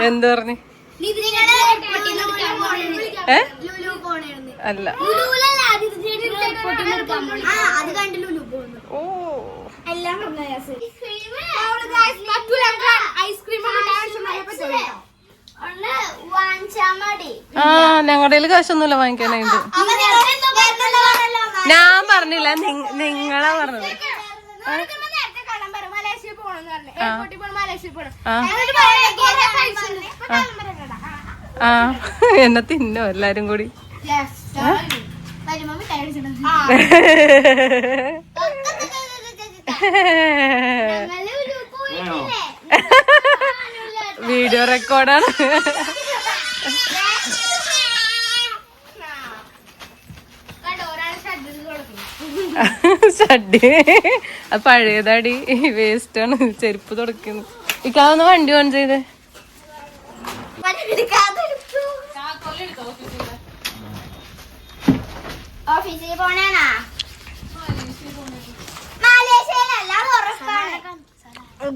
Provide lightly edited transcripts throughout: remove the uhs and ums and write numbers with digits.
എന്ത് പറഞ്ഞു? അല്ല. ഓ ആ ഞങ്ങളുടെ കയ്യിൽ കാശൊന്നുമില്ല വാങ്ങിക്കാനായിട്ട്. ഞാൻ പറഞ്ഞില്ല, നിങ്ങളാ പറഞ്ഞത്. ആ എന്നെ തിന്നോ എല്ലാരും കൂടി? വീഡിയോ റെക്കോർഡാണ്. ഷഡ് അത് പഴയതാടി, വേസ്റ്റ് ആണ്, ചെരുപ്പ് തുടക്കുന്നു. ഇക്കാവുന്ന വണ്ടി ഓൺ ചെയ്ത് ഓഫീസിൽ പോണേനാ.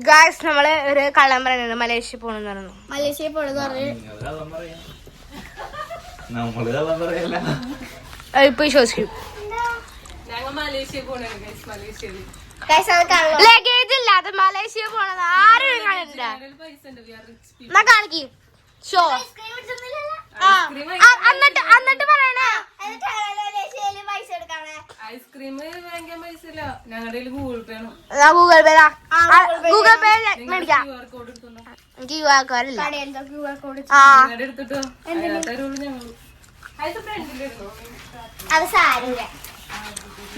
ഗായ്സ് നമ്മള് ഒരു കള്ളം പറയുന്നത് മലേഷ്യ പോണെന്ന് പറഞ്ഞു. മലേഷ്യ പോണെന്ന് പറഞ്ഞു ഇപ്പൊ വിശ്വസിക്കും. ലഗേജ് ഇല്ലാതെ മലേഷ്യ പോണത് ആരും കാണില്ല. കാണിക്ക് ഷോ എന്നിട്ട് പറയണേ ഐസ്ക്രീം വാങ്ങിക്കാൻ പൈസ ഇല്ല, ഞങ്ങളുടെ ഗൂഗിൾ പേ ആണ്. ഗൂഗിൾ പേ മേടിക്കാം. എടുത്തിട്ടോ അത് സാരില്ല.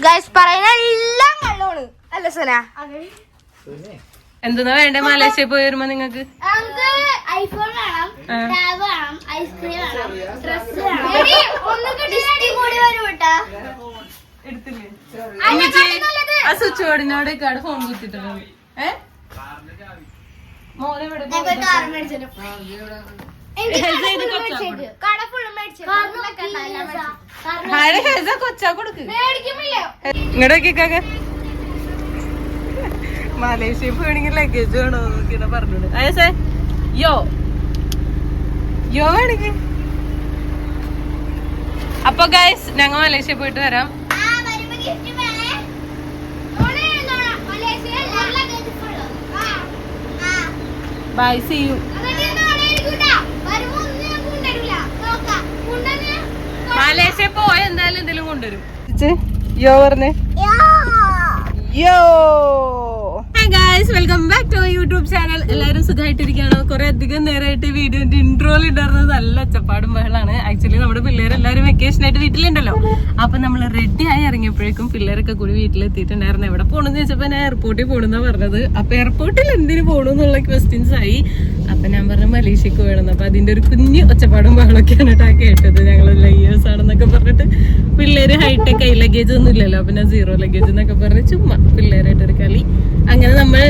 ഗൈസ് പറയുന്ന എല്ലാം കള്ളോണ് അല്ല സന. എന്തെന്നാ വേണ്ടേ മലേഷ്യ പോയി വരുമ്പോ നിങ്ങക്ക്? ഐഫോൺ വേണം, ടാബ് വേണം, ഐസ്ക്രീം വേണം, ഡ്രസ് വേണം. ആ സ്വിച്ച് ബോർഡിനോട് ഫോൺ കുത്തിട്ടുണ്ട്. കൊച്ചാ കൊടുക്ക് ഇങ്ങോട്ടേക്കൊക്കെ. മലേഷ്യ പോണെങ്കിൽ ലഗേജ് വേണോ നോക്കിയാ പറഞ്ഞോളൂ. അയസേ യോ വേണമെങ്കിൽ. അപ്പൊ ഗൈസ് ഞങ്ങൾ മലേഷ്യ പോയിട്ട് വരാം. By, see U. മലേഷ്യ പോയ എന്തായാലും എന്തെങ്കിലും കൊണ്ടുവരും. യോ പറഞ്ഞേ. Yo guys, welcome back to YouTube channel. എല്ലാവരും സുഖമായിട്ടിരിക്കുകയാണോ? കുറെ അധികം നേരമായിട്ട് വീഡിയോന്റെ ഇൻട്രോയിൽ ഇടുന്നത് നല്ല ഒച്ചപ്പാടും ബഹളാണ്. ആക്ച്വലി നമ്മുടെ പിള്ളേരെല്ലാവരും വെക്കേഷൻ ആയിട്ട് വീട്ടിലുണ്ടല്ലോ. അപ്പൊ നമ്മൾ റെഡി ആയി ഇറങ്ങിയപ്പോഴേക്കും പിള്ളേരൊക്കെ കൂടി വീട്ടിലെത്തിയിട്ടുണ്ടായിരുന്നു. എവിടെ പോകണമെന്ന് ചോദിച്ചപ്പോ ഞാൻ എയർപോർട്ടിൽ പോകണമെന്നാ പറഞ്ഞത്. അപ്പൊ എയർപോർട്ടിൽ എന്തിനു പോകണമെന്നുള്ള ക്വസ്റ്റ്യൻസ് ആയി. അപ്പൊ ഞാൻ പറഞ്ഞു മലേഷ്യക്ക് വേണമെന്ന്. അപ്പൊ അതിന്റെ ഒരു കുഞ്ഞു ഒച്ചപ്പാടും ബഹളമൊക്കെയാണ് കേട്ടത്. ഞങ്ങൾ ലയേഴ്സ് ആണെന്നൊക്കെ പറഞ്ഞിട്ട് പിള്ളേര് ഹൈടെക് ഐ ലഗേജ് ഒന്നും ഇല്ലല്ലോ, പിന്നെ സീറോ ലഗേജ് എന്നൊക്കെ പറഞ്ഞ് ചുമ്മാ പിള്ളേരായിട്ടൊരു കളി. അങ്ങനെ നമ്മൾ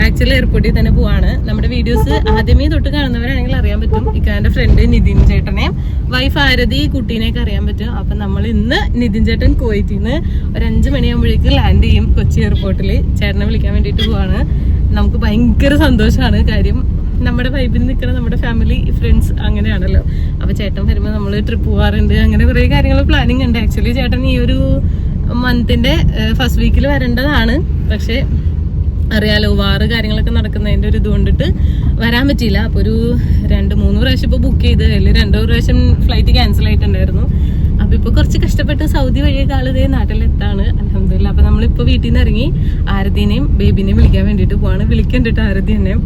ആക്ച്വലി എയർപോർട്ടിൽ തന്നെ പോവാണ്. നമ്മുടെ വീഡിയോസ് ആദ്യമേ തൊട്ട് കാണുന്നവരാണെങ്കിൽ അറിയാൻ പറ്റും. ഇക്കാന്റെ ഫ്രണ്ട് നിതിൻ ചേട്ടനെയും വൈഫ് ആരതി കുട്ടീനെയൊക്കെ അറിയാൻ പറ്റും. അപ്പൊ നമ്മൾ ഇന്ന് നിതിൻ ചേട്ടൻ കുവൈറ്റിന്ന് ഒരു 5 മണിയാകുമ്പോഴേക്ക് ലാൻഡ് ചെയ്യും കൊച്ചി എയർപോർട്ടിൽ. ചേട്ടനെ വിളിക്കാൻ വേണ്ടിയിട്ട് പോവാണ്. നമുക്ക് ഭയങ്കര സന്തോഷമാണ്. കാര്യം നമ്മുടെ വൈബിന് നിൽക്കുന്ന നമ്മുടെ ഫാമിലി ഫ്രണ്ട്സ് അങ്ങനെയാണല്ലോ. അപ്പൊ ചേട്ടൻ വരുമ്പോൾ നമ്മൾ ട്രിപ്പ് പോവാറുണ്ട്. അങ്ങനെ കുറെ കാര്യങ്ങൾ പ്ലാനിങ് ഉണ്ട്. ആക്ച്വലി ചേട്ടൻ ഈ ഒരു മന്തിന്റെ ഫസ്റ്റ് വീക്കിൽ വരേണ്ടതാണ്. പക്ഷെ അറിയാലോ, വാറ് കാര്യങ്ങളൊക്കെ നടക്കുന്നതിന്റെ ഒരു ഇത് കൊണ്ടിട്ട് വരാൻ പറ്റിയില്ല. അപ്പൊ ഒരു 2-3 പ്രാവശ്യം ഇപ്പൊ ബുക്ക് ചെയ്ത്, അതിൽ 2 പ്രാവശ്യം ഫ്ലൈറ്റ് ക്യാൻസൽ ആയിട്ടുണ്ടായിരുന്നു. അപ്പൊ ഇപ്പൊ കുറച്ച് കഷ്ടപ്പെട്ട് സൗദി വഴിയൊക്കെ ആളിതേ നാട്ടിലെത്താണ് അൽഹംദുലില്ലാ. അപ്പൊ നമ്മളിപ്പോ വീട്ടിൽ നിന്ന് ഇറങ്ങി ആരതിനെയും ബേബിനെയും വിളിക്കാൻ വേണ്ടിട്ട് പോവാണ്. വിളിക്കണ്ടിട്ട് ആരതി തന്നെയും.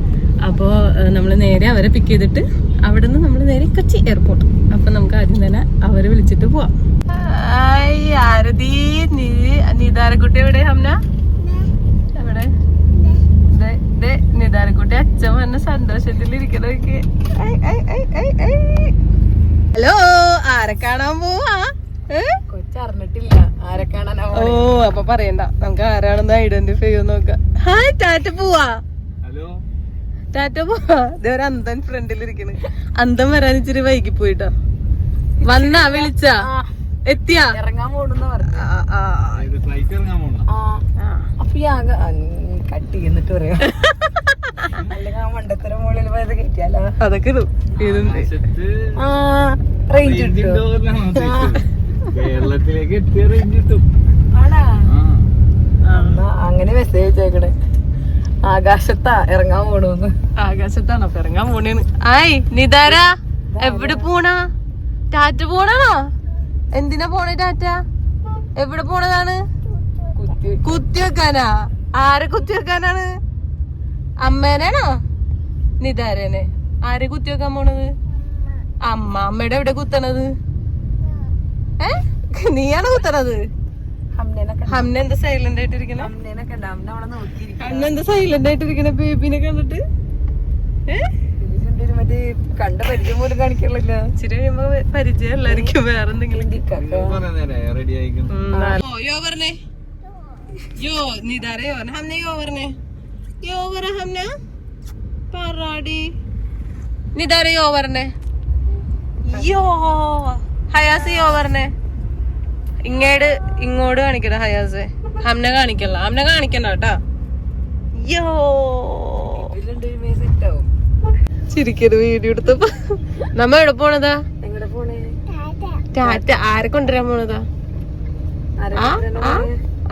അപ്പോ നമ്മള് നേരെ അവരെ പിക്ക് ചെയ്തിട്ട് അവിടെ നിന്ന് നമ്മള് നേരെ കൊച്ചി എയർപോർട്ട്. അപ്പൊ നമുക്ക് ആദ്യം തന്നെ അവരെ വിളിച്ചിട്ട് പോവാം. ആരതി, നിതാരക്കുട്ടി എവിടെ? ഹംന എവിടെ? നിതാരക്കുട്ടി അച്ഛൻ വന്ന സന്തോഷത്തിലിരിക്കണൊക്കെ. ഹലോ, ആരെ കാണാൻ പോവാ? കൊച്ചറിഞ്ഞിട്ടില്ല ആരെ കാണാനാ. ഓ, അപ്പൊ പറയണ്ട, നമുക്ക് ആരാണെന്ന് ഐഡന്റിഫൈ ചെയ്ത് നോക്കാം. ഹായ്, ടാറ്റ പോവാ. ടാറ്റ പോവാ. ഒരു അന്തൻ ഫ്രണ്ടിലിരിക്കണ്. അന്തം വരാൻ ഇച്ചിരി വൈകി പോയിട്ടോ. വന്നാ വിളിച്ചാ എത്തിയാ? ഇറങ്ങാൻ പോണെന്ന് പറഞ്ഞു. അപ്പൊ കട്ടി എന്നിട്ട് പറയാ. അല്ലെങ്കിൽ ആ മണ്ടത്തര മുകളിൽ പോയത് കയറ്റിയാലോ. അതൊക്കെ ഇടും. ഇതുണ്ട്. റേഞ്ച് കേരളത്തിലേക്ക് എത്തിയ റേഞ്ച് കിട്ടും. അങ്ങനെ മെസ്സേജ് അയച്ചേക്കണേ, ആകാശത്താ ഇറങ്ങാൻ പോണോന്ന്. ആകാശത്താണോ ഇറങ്ങാൻ പോണേന്ന്? ആയ് നിതാര എവിടെ പോണാ? ടാറ്റ പോണാണോ? എന്തിനാ പോണേ ടാറ്റ? എവിടെ പോണതാണ്? കുത്തി വെക്കാനാ? ആരെ കുത്തി വെക്കാനാണ്? അമ്മേനാണോ നിതാരനെ? ആരെ കുത്തി വെക്കാൻ പോണത്? അമ്മയുടെ എവിടെ കുത്തണത്? നീയാണോ കുത്തണത്? ഹംന എന്താ സൈലന്റ് ആയിട്ടിരിക്കണേ? അന്നെന്താ സൈലന്റ് ആയിട്ടിരിക്കണേ ബേബിനെ കണ്ടിട്ട്? മറ്റേ കണ്ട പരിചയം പോലും കാണിക്കണില്ല. ഇച്ചിരി കഴിയുമ്പോ പരിചയം എല്ലായിരിക്കും. വേറെ എന്തെങ്കിലും റെഡി ആയിക്കുന്നു. യോ പറഞ്ഞേ, യോ നിതാര യോ ഹംന യോ പറഞ്ഞേ, യോ പറ ഹംന പറാടി. നിതാര യോ പറഞ്ഞേ, യോ. ഹയാസ് യോ പറഞ്ഞേ. ഇങ്ങോട്ട് കാണിക്കണ ഹയാസ്. ഹംന കാണിക്കല്ല, ഹംന കാണിക്കണ്ട കേട്ടാ. യോ ചിരിക്കരുത്. വീഡിയോ എടുത്തപ്പോ. നമ്മ എവിടെ പോണതാ? ടാറ്റ. ആരെ കൊണ്ടുവരാൻ പോണതാ?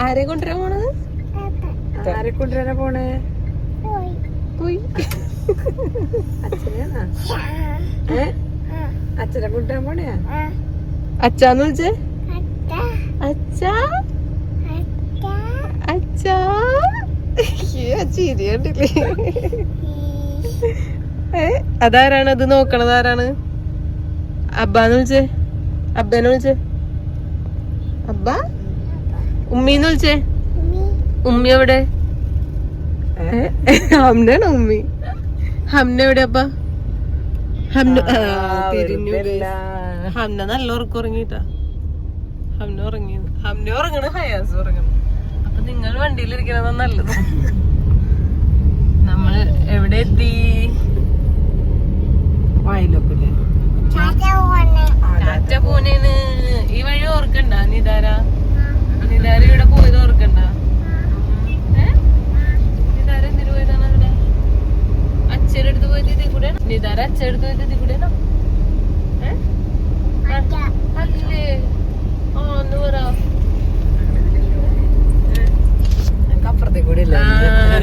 ആരെ കൊണ്ടുവരാൻ പോണത്? ആരെ കൊണ്ടുവരാനാ പോണേ? പോയി. അച്ഛനെ കൊണ്ടുവരാൻ പോണയാ? അച്ഛാന്ന് വിളിച്ചേ. അച്ഛാ അച്ഛാ. ചിരി കണ്ടില്ലേ? അതാരാണ്? അത് നോക്കണത് ആരാണ്? അബ്ബാന്ന് വിളിച്ചേ. അബ്ബനെ വിളിച്ചേ. അബ്ബ. ഉമ്മീന്ന് വിളിച്ചേ. ഉമ്മി എവിടെ? ഹംനാണോ ഉമ്മി? ഹംന എവിടെ അപ്പ? ഹംന തിരിഞ്ഞു. ഹംന നല്ല ഉറക്കം ഉറങ്ങിട്ടാ. ഹംന ഉറങ്ങിയത്. ഹംന ഉറങ്ങണ, ഹയാസ് ഉറങ്ങണം. അപ്പൊ നിങ്ങൾ വണ്ടിയിലിരിക്കണതാ നല്ലത്. നമ്മള് എവിടെ എത്തി? ടാറ്റ പോണേന്ന്. ഈ വഴി ഓർക്കണ്ട നിതാര? നിതാര ഇവിടെ പോയത് ഓർക്കണ്ട? നിതാര എന്തിനു പോയതാണ് അവിടെ? അച്ഛനടുത്ത് പോയത് ഇതിൽ കൂടെ? നിതാര അച്ഛനടുത്ത് പോയത് ഇതിൽ കൂടെ? അല്ലേ? ഒന്ന് പറ. അപ്പുറത്തെ കൂടെ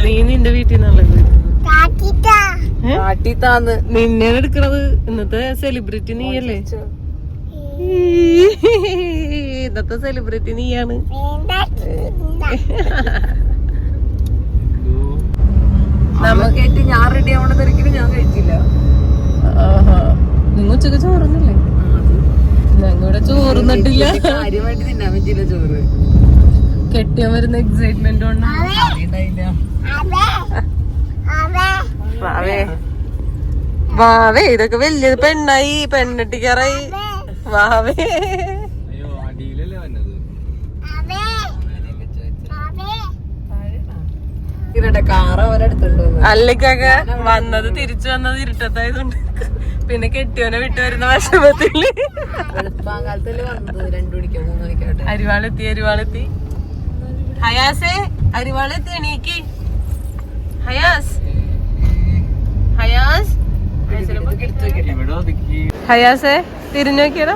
നീ നിന്റെ വീട്ടിൽ നിന്നുള്ളത് കാട്ടിത്താന്ന് നിന്നെ എടുക്കണത്. ഇന്നത്തെ സെലിബ്രിറ്റി നീയല്ലേ? ഇന്നത്തെ സെലിബ്രിറ്റി നീയാണ്. നമുക്കേറ്റ് ഞാൻ റെഡി ആവണ തിരക്കിന് ഞാൻ കഴിച്ചില്ല. നിങ്ങൾ ഉച്ചക്ക് ചോറുന്നില്ലേ? ഞങ്ങളുടെ ചോറുന്നിട്ടില്ല. കാര്യമായിട്ട് തിന്നാൻ പറ്റില്ല ചോറ്. കെട്ടിയാൻ വരുന്ന എക്സൈറ്റ്മെന്റ് കൊണ്ട് വാവേ ഇതൊക്കെ വലിയത് പെണ്ണായി, പെണ്ണെട്ടിക്കാറായി. വാവേ അയ്യോ അടിയിലല്ലേ വന്നത്. കാറ് അവരെടുത്തുണ്ടോ? അല്ലേക്കൊക്കെ വന്നത് തിരിച്ചു വന്നത് ഇരുട്ടത്തായതുകൊണ്ട് പിന്നെ കെട്ടിയോനെ വിട്ടു വരുന്ന വിഷമത്തില് വെളുപ്പാങ്കാലത്തല്ലേ വന്നത്. 2 മണിക്കോ 3 മണിക്കോട്ടെ. അരിവാളെത്തി. ഹയാസേ അരിവാളെത്തി, എണീക്ക്. ഹയാസ് ഇവിടെ ഒതുക്കി. ഹയാസേ തിരിഞ്ഞു നോക്കിയടാ.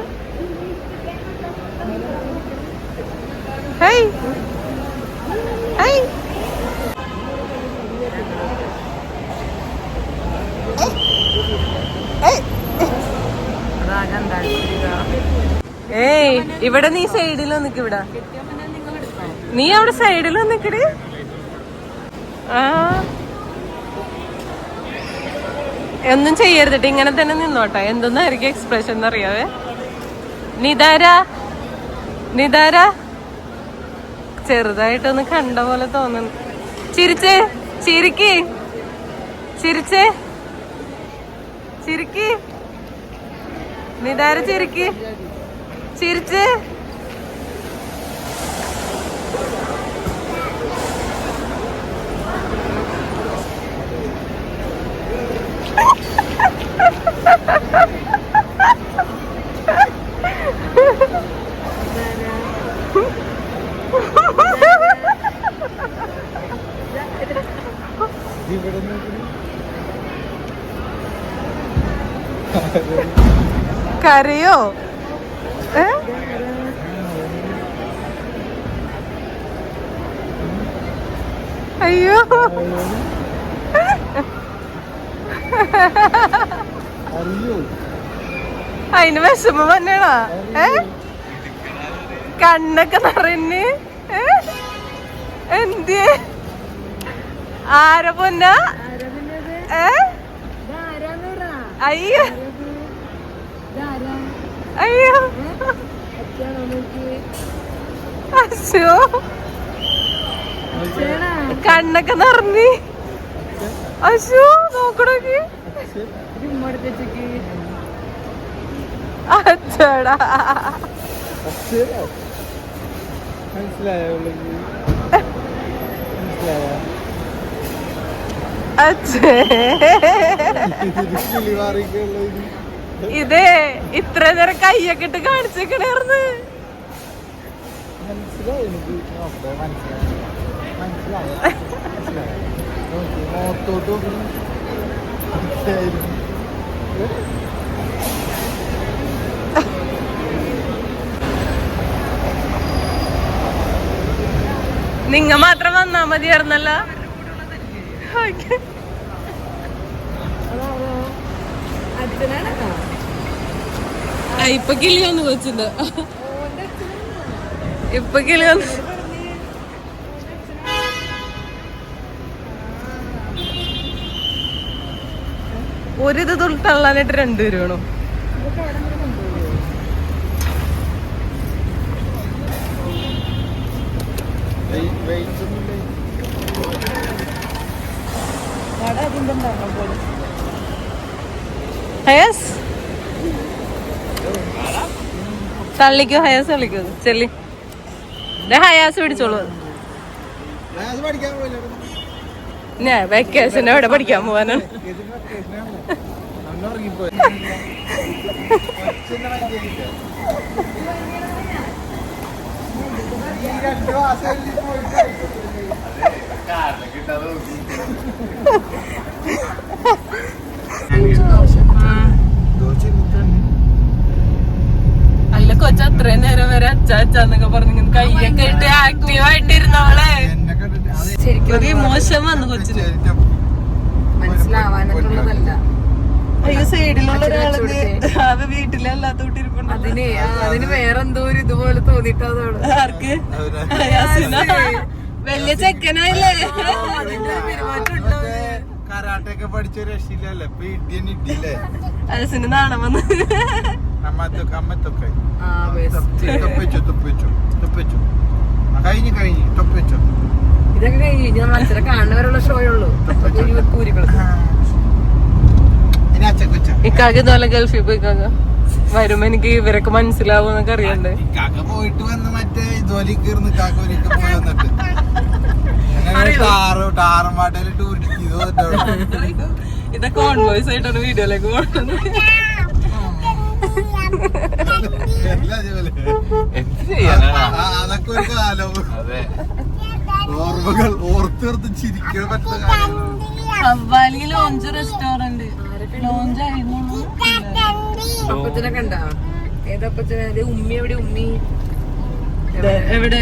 High high. ഏയ് ഇവിടെ നീ സൈഡിൽ നിക്ക്. ഇവിടെ നീ അവിടെ സൈഡിൽ നിക്കട്. ഒന്നും ചെയ്യരുതിട്ട് ഇങ്ങനെ തന്നെ നിന്നോട്ടെ. എന്തെന്നായിരിക്കും എക്സ്പ്രഷൻ എന്നറിയാവേ. നിതാര ചെറുതായിട്ടൊന്ന് കണ്ട പോലെ തോന്നുന്നു. ചിരിച്ചേ, ചിരിക്ക്, ചിരിച്ചേ, ചിരിക്ക്. നിതാര ചിരിക്ക്, ചിരിച്ചേ. കരയോ? അയ്യോ, അതിന് വിഷമം തന്നെയാണോ? കണ്ണൊക്കെ നിറഞ്ഞ് എന്ത് ആര പൊന്ന? അയ്യോ അയ്യോ അശോ, കണ്ണൊക്കെ നിറഞ്ഞ്. അശോ നോക്കണോക്ക്. അച്ചടാ അച്ഛേ, ഇതേ ഇത്ര നേരം കയ്യൊക്കെ ഇട്ട് കാണിച്ചേക്കണേർന്ന്. നിങ്ങ മാത്രം വന്നാ മതിയായിരുന്നല്ലോ. ഇപ്പൊ കിളി വന്ന് കൊച്ചിന്റെ, ഇപ്പൊ കിളി വന്ന്. ഒരിത് തള്ളാനായിട്ട് രണ്ടുപേരും വേണോ? ഹയസ് തള്ളിക്കോ, ഹയാസ് തള്ളിക്കോ. ചെല്ലി ഹയാസ് പിടിച്ചോളൂ. ഞാൻ വെക്കേഷൻ എവിടെ പഠിക്കാൻ പോവാനാണ്? അല്ല കൊച്ച അത്രയും നേരം വരെ അച്ചാന്നൊക്കെ പറഞ്ഞു കയ്യൊക്കെ ഇട്ട് ആക്റ്റീവ് ആയിട്ടിരുന്നവളെ ശരിക്കും ഒരു ഇമോഷൻ വന്നു കൊച്ചിന്. മനസ്സിലാവാനുള്ളതല്ല. അയ്യോ, സൈഡിലുള്ള ഒരാള് വീട്ടിലല്ലാത്ത കുട്ടിരിപ്പുണ്ട്. അതിന് വേറെന്തോ ഒരു ഇതുപോലെ തോന്നിട്ടതാണ്. ആർക്ക്? വലിയ ചെക്കനായില്ലേ? കരാട്ടൊക്കെ പഠിച്ച രക്ഷയില്ലല്ലേ, നാണം വന്ന് ഇതൊക്കെ കഴിഞ്ഞ് ഞാൻ മത്സരം കാണുന്നവരുള്ള ഷോയുള്ളൂ. ഇക്കാക്ക് ഇതുപോലെ ഗൾഫിൽ പോയി വരുമ്പോ എനിക്ക് ഇവരൊക്കെ മനസ്സിലാവും എന്നൊക്കെ അറിയണ്ടേ. പോയിട്ട് വന്ന് മറ്റേ ഇതുപോലെ കീർന്ന് കാക്കോലിക്ക് പോയി വന്നിട്ട് ടാറുമാട്ടയില് ടൂറിസ്റ്റ് ഇതൊക്കെ കോൺവോയ്സ് ആയിട്ടാണ് വീഡിയോയിലേക്ക് പോകുന്നത്. അതൊക്കെ ഒരു കാലം ഓർമ്മകൾ ഓർത്തെടുത്ത് ചിരിക്കാൻ പറ്റുന്ന ഹവാലി ലോഞ്ച് റെസ്റ്റോറന്റ് ലോഞ്ച് ആയിരുന്നു. അപ്പച്ചനെ കണ്ട? ഏതപ്പച്ചനെ? ഉമ്മി എവിടെ? ഉമ്മി എവിടെ?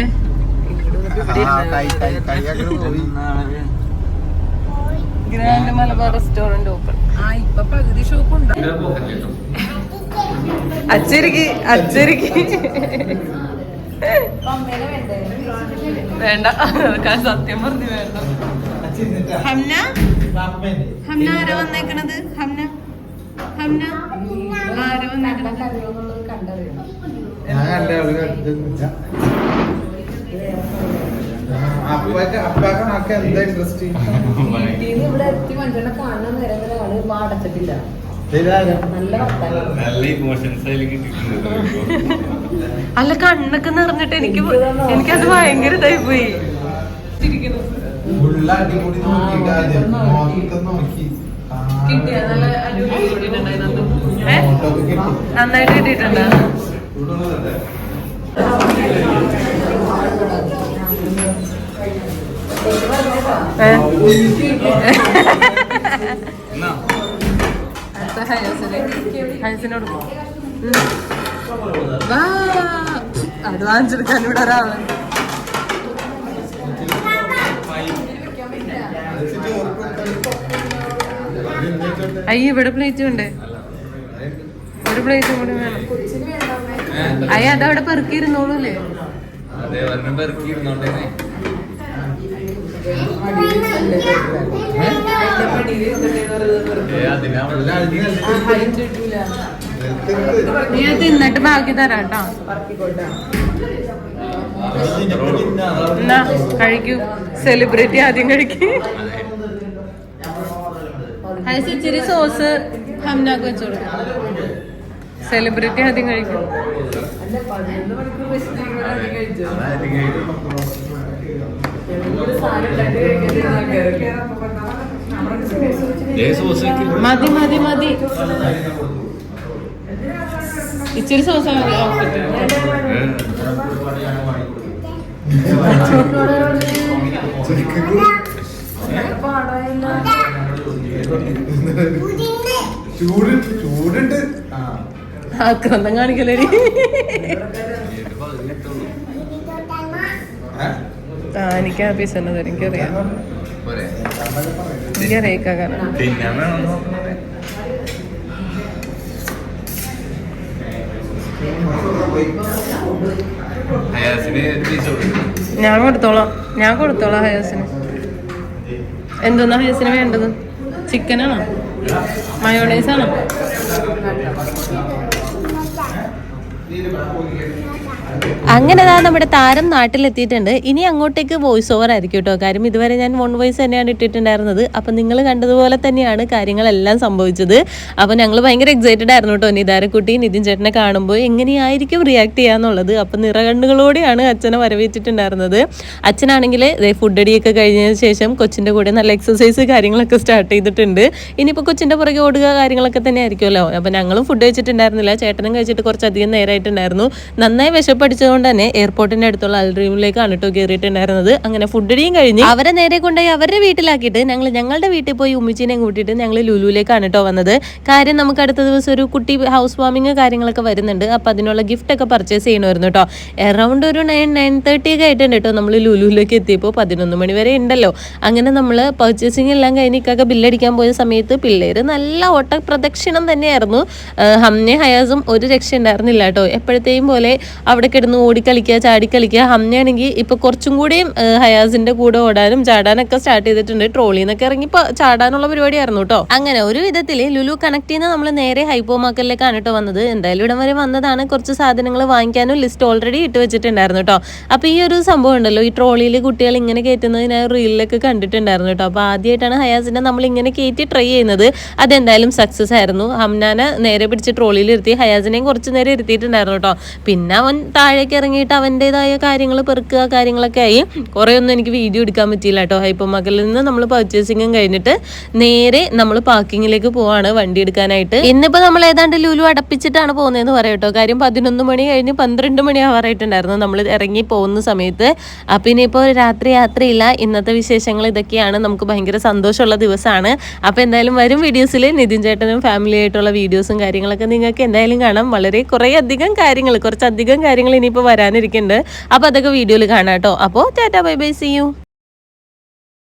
Grand Malabar restaurant open. ഇപ്പൊ പകുതി ഷോപ്പ് ഉണ്ട്. അച്ചരിക്ക് വേണ്ട, സത്യം പറഞ്ഞു വേണ്ട. ഹംന ആരാ വന്നേക്കണത്? ഹംന ആരാ വന്നേക്കണത്? അപ്പാക്ക് എന്താ ഇൻട്രസ്റ്റ്? ഇവിടെ എത്തി മനുഷ്യനെ കാണാൻ നേരം വരെ ആള് വാടച്ചിട്ടില്ല. നല്ല ഇമോഷൻസ് അല്ല, കണ്ണൊക്കെ നിറഞ്ഞിട്ട് എനിക്കത് ഭയങ്കര ഇതായി പോയി. നന്നായിട്ട് കിട്ടിയിട്ടുണ്ടോ? അടുത്ത ഹയസിനോട് അഡ്വാൻസ് എടുക്കാൻ ഇവിടെ ഒരാളുണ്ട്. അയ്യ ഇവിടെ പ്ലേറ്റ് ഉണ്ട്, ഒരു പ്ലേറ്റും കൂടി വേണം. അയ്യ അതവിടെ പെറുക്കിയിരുന്നോളൂല്ലേ? അതെ ഒരെണ്ണം പെറുക്കിയിരുന്നോണ്ടേ. നീ അത് തിന്നിട്ട് ബാക്കി തരാട്ടോ. എന്നാ കഴിക്കൂ, സെലിബ്രിറ്റി ആദ്യം കഴിക്കൂ. ഇച്ചിരി സോസ് ഹംനാക്ക് വെച്ചു കൊടുക്കും. സെലിബ്രിറ്റി ആദ്യം കഴിക്കും. മതി മതി മതി, ഇച്ചിരി സോസ് മതി. ചൂടുണ്ട് ആക്രന്തം കാണിക്കലേ. എനിക്ക് ആ പീസ് തന്നെ തരും. എനിക്കറിയാം, എനിക്കറിയാം. ഞാൻ കൊടുത്തോളാം ഹയാസിന്. എന്തോന്നാ ഹയാസിന് വേണ്ടത്? ചിക്കനാണോ മയോണൈസാണോ? അങ്ങനെ നമ്മുടെ താരം നാട്ടിലെത്തിയിട്ടുണ്ട്. ഇനി അങ്ങോട്ടേക്ക് വോയിസ് ഓവർ ആയിരിക്കും കേട്ടോ. കാര്യം ഇതുവരെ ഞാൻ വൺ വോയിസ് തന്നെയാണ് ഇട്ടിട്ടുണ്ടായിരുന്നത്. അപ്പം നിങ്ങൾ കണ്ടതുപോലെ തന്നെയാണ് കാര്യങ്ങളെല്ലാം സംഭവിച്ചത്. അപ്പം ഞങ്ങൾ ഭയങ്കര എക്സൈറ്റഡ് ആയിരുന്നു കേട്ടോ. നിതാരക്കുട്ടി നിതിൻ ചേട്ടനെ കാണുമ്പോൾ എങ്ങനെയായിരിക്കും റിയാക്ട് ചെയ്യാന്നുള്ളത്. അപ്പം നിറകണ്ണുകളോടെയാണ് അച്ഛനെ വരവേറ്റിട്ടുണ്ടായിരുന്നത്. അച്ഛനാണെങ്കിൽ ഫുഡ് അടിയൊക്കെ കഴിഞ്ഞതിന് ശേഷം കൊച്ചിൻ്റെ കൂടെ നല്ല എക്സസൈസ് കാര്യങ്ങളൊക്കെ സ്റ്റാർട്ട് ചെയ്തിട്ടുണ്ട്. ഇനിയിപ്പോൾ കൊച്ചിൻ്റെ പുറകെ ഓടുക കാര്യങ്ങളൊക്കെ തന്നെ ആയിരിക്കുമല്ലോ. അപ്പം ഞങ്ങളും ഫുഡ് കഴിച്ചിട്ടുണ്ടായിരുന്നില്ല. ചേട്ടനും കഴിച്ചിട്ട് കുറച്ചധികം നേരമായിട്ടുണ്ടായിരുന്നു. നന്നായി വിശപ്പടിച്ചതുകൊണ്ട് തന്നെ എയർപോർട്ടിന്റെ അടുത്തുള്ള അൽഡ്രീമിലേക്കാണ് കേട്ടോ കയറിയിട്ടുണ്ടായിരുന്നത്. അങ്ങനെ ഫുഡ് അടിയും കഴിഞ്ഞ് അവരെ നേരെ കൊണ്ടുപോയി അവരുടെ വീട്ടിലാക്കിയിട്ട് ഞങ്ങളുടെ വീട്ടിൽ പോയി ഉമ്മിച്ചീനെ കൂട്ടിയിട്ട് ഞങ്ങൾ ലുലുവിലേക്കാണ് കേട്ടോ വന്നത്. കാര്യം നമുക്ക് അടുത്ത ദിവസം ഒരു കുട്ടി ഹൗസ് വാമിങ് കാര്യങ്ങളൊക്കെ വരുന്നുണ്ട്. അപ്പം അതിനുള്ള ഗിഫ്റ്റ് ഒക്കെ പർച്ചേസ് ചെയ്യണമായിരുന്നു കേട്ടോ. അറൗണ്ട് ഒരു 9-9:30 ഒക്കെ ആയിട്ടുണ്ട് കേട്ടോ നമ്മൾ ലുലുവിലേക്ക് എത്തിയപ്പോൾ. 11 മണി വരെ ഉണ്ടല്ലോ. അങ്ങനെ നമ്മൾ പർച്ചേസിങ് എല്ലാം കഴിഞ്ഞിട്ടൊക്കെ ബില്ലടിക്കാൻ പോയ സമയത്ത് പിള്ളേര് നല്ല ഓട്ട പ്രദക്ഷിണം തന്നെയായിരുന്നു. ഹംനെ ഹയാസും ഒരു രക്ഷ ഉണ്ടായിരുന്നില്ല കേട്ടോ. എപ്പോഴത്തെയും പോലെ അവിടെ കിടന്ന് ഓടിക്കളിക്കുക ചാടിക്കളിക്കുക. ഹംനയാണെങ്കിൽ ഇപ്പൊ കുറച്ചും കൂടിയും ഹയാസിന്റെ കൂടെ ഓടാനും ചാടാനൊക്കെ സ്റ്റാർട്ട് ചെയ്തിട്ടുണ്ട്. ട്രോളിൽ നിന്നൊക്കെ ഇറങ്ങി ചാടാനുള്ള പരിപാടിയായിരുന്നു കേട്ടോ. അങ്ങനെ ഒരു വിധത്തിൽ ലുലു കണക്ട് ചെയ്യുന്ന നമ്മൾ നേരെ ഹൈപ്പോ മാർക്കറ്റിലേക്കാണ് കേട്ടോ വന്നത്. എന്തായാലും ഇടം വരെ വന്നതാണ്. കുറച്ച് സാധനങ്ങൾ വാങ്ങിക്കാനും ലിസ്റ്റ് ഓൾറെഡി ഇട്ട് വെച്ചിട്ടുണ്ടായിരുന്നു കേട്ടോ. അപ്പൊ ഈ ഒരു സംഭവം ഉണ്ടല്ലോ, ഈ ട്രോളിയിൽ കുട്ടികൾ ഇങ്ങനെ കയറ്റുന്നത് ഞാൻ റീലിലൊക്കെ കണ്ടിട്ടുണ്ടായിരുന്നു കേട്ടോ. അപ്പൊ ആദ്യമായിട്ടാണ് ഹയാസിനെ നമ്മൾ ഇങ്ങനെ കയറ്റി ട്രൈ ചെയ്യുന്നത്. അതെന്തായാലും സക്സസ് ആയിരുന്നു. ഹംനാനെ നേരെ പിടിച്ച് ട്രോളിയിൽ ഇരുത്തി ഹയാസിനെയും കുറച്ച് നേരം ഇരുത്തിയിട്ടുണ്ടായിരുന്നു കേട്ടോ. പിന്നെ അവൻ താഴേക്ക് ഇറങ്ങിയിട്ട് അവൻ്റെതായ കാര്യങ്ങൾ പെറുക്കുക കാര്യങ്ങളൊക്കെ ആയി. കുറേ ഒന്നും എനിക്ക് വീഡിയോ എടുക്കാൻ പറ്റിയില്ല കേട്ടോ. ഹൈപ്പർ മാർക്കറ്റിൽ നിന്ന് നമ്മൾ പർച്ചേസിങ്ങും കഴിഞ്ഞിട്ട് നേരെ നമ്മൾ പാർക്കിങ്ങിലേക്ക് പോവാണ് വണ്ടി എടുക്കാനായിട്ട്. ഇന്നിപ്പോൾ നമ്മൾ ഏതാണ്ട് ലുലു അടപ്പിച്ചിട്ടാണ് പോകുന്നതെന്ന് പറയാം കേട്ടോ. കാര്യം 11 മണി കഴിഞ്ഞ് 12 മണി ആവാറായിട്ടുണ്ടായിരുന്നു നമ്മൾ ഇറങ്ങി പോകുന്ന സമയത്ത്. അപ്പം ഇനിയിപ്പോൾ രാത്രി യാത്രയില്ല. ഇന്നത്തെ വിശേഷങ്ങൾ ഇതൊക്കെയാണ്. നമുക്ക് ഭയങ്കര സന്തോഷമുള്ള ദിവസമാണ്. അപ്പോൾ എന്തായാലും വരും വീഡിയോസിൽ നിതിൻ ചേട്ടനും ഫാമിലി ആയിട്ടുള്ള വീഡിയോസും കാര്യങ്ങളൊക്കെ നിങ്ങൾക്ക് എന്തായാലും കാണാം. വളരെ കുറച്ചധികം കാര്യങ്ങൾ ഇനിയിപ്പോൾ വരാനിരിക്കുന്നുണ്ട്. അപ്പോൾ അതൊക്കെ വീഡിയോയിൽ കാണാം കേട്ടോ. അപ്പോൾ tata bye bye, see U.